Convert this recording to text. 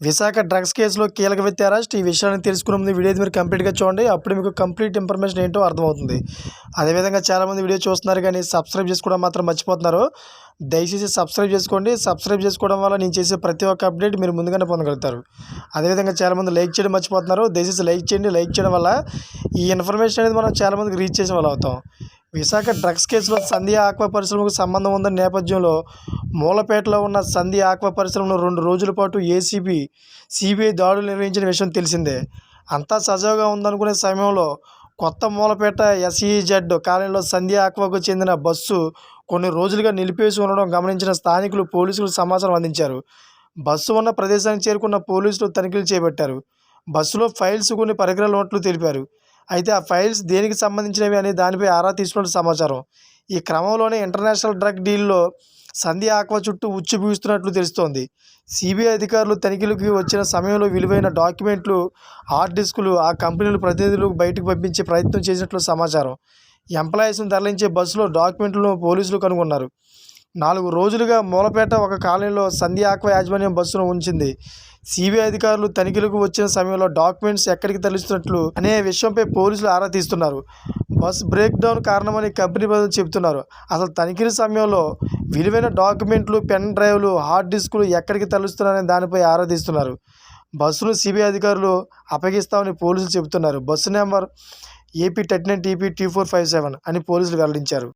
Visakha drugs కేసులో కీలక వ్యక్తి అరెస్ట్. ఈ విషయాన్ని తెలుసుకునే ముందు వీడియో మీరు కంప్లీట్గా చూడండి. అప్పుడు మీకు కంప్లీట్ ఇన్ఫర్మేషన్ ఏంటో అర్థమవుతుంది. అదేవిధంగా చాలామంది వీడియో చూస్తున్నారు కానీ సబ్స్క్రైబ్ చేసుకోవడం మాత్రం మర్చిపోతున్నారు. దయచేసి సబ్స్క్రైబ్ చేసుకోండి. సబ్స్క్రైబ్ చేసుకోవడం వల్ల నేను చేసే ప్రతి ఒక్క అప్డేట్ మీరు ముందుగానే పొందగలుగుతారు. అదేవిధంగా చాలామంది లైక్ చేయడం మర్చిపోతున్నారు. దయచేసి లైక్ చేయండి. లైక్ చేయడం వల్ల ఈ ఇన్ఫర్మేషన్ అనేది మనం చాలామందికి రీచ్ చేసే వాళ్ళు అవుతాం. విశాఖ డ్రగ్స్ కేసులో సంధ్య ఆక్వా పరిశ్రమకు సంబంధం ఉందన్న నేపథ్యంలో మూలపేటలో ఉన్న సంధ్య ఆక్వా పరిశ్రమను 2 రోజుల పాటు ఏసీబీ, సిబిఐ దాడులు నిర్వహించిన విషయం తెలిసిందే. అంతా సజావుగా ఉందనుకునే సమయంలో కొత్త మూలపేట ఎస్ఈజెడ్ కాలనీలో సంధ్య ఆక్వాకు చెందిన బస్సు కొన్ని రోజులుగా నిలిపేసి ఉండడం గమనించిన స్థానికులు పోలీసులకు సమాచారం అందించారు. బస్సు ఉన్న ప్రదేశానికి చేరుకున్న పోలీసులు తనిఖీలు చేపట్టారు. బస్సులో ఫైల్స్, కొన్ని పరికరాలు ఉన్నట్లు తెలిపారు. అయితే ఆ ఫైల్స్ దేనికి సంబంధించినవి అనే దానిపై ఆరా తీస్తున్నట్లు సమాచారం. ఈ క్రమంలోనే ఇంటర్నేషనల్ డ్రగ్ డీల్లో సంధ్య ఆక్వా చుట్టూ ఉచ్చు బిగుస్తున్నట్లు తెలుస్తోంది. సిబిఐ అధికారులు తనిఖీలకు వచ్చిన సమయంలో విలువైన డాక్యుమెంట్లు, హార్డ్ డిస్కులు ఆ కంపెనీల ప్రతినిధులు బయటకు పంపించే ప్రయత్నం చేసినట్లు సమాచారం. ఎంప్లాయీస్ను తరలించే బస్సులో డాక్యుమెంట్లను పోలీసులు కనుగొన్నారు. 4 రోజులుగా మూలపేట ఒక కాలనీలో సంధ్య ఆక్వా యాజమాన్యం బస్సును ఉంచింది. సిబిఐ అధికారులు తనిఖీలకు వచ్చిన సమయంలో డాక్యుమెంట్స్ ఎక్కడికి తరలిస్తున్నట్లు అనే విషయంపై పోలీసులు ఆరా తీస్తున్నారు. బస్ బ్రేక్ డౌన్ కారణమని కంపెనీ ప్రజలు చెబుతున్నారు. అసలు తనిఖీల సమయంలో విలువైన డాక్యుమెంట్లు, పెన్ డ్రైవ్లు, హార్డ్ డిస్కులు ఎక్కడికి తరలిస్తున్నారనే దానిపై ఆరా తీస్తున్నారు. బస్సును సిబిఐ అధికారులు అప్పగిస్తామని పోలీసులు చెబుతున్నారు. బస్సు నెంబర్ AP 39TP 2457 అని పోలీసులు వెల్లడించారు.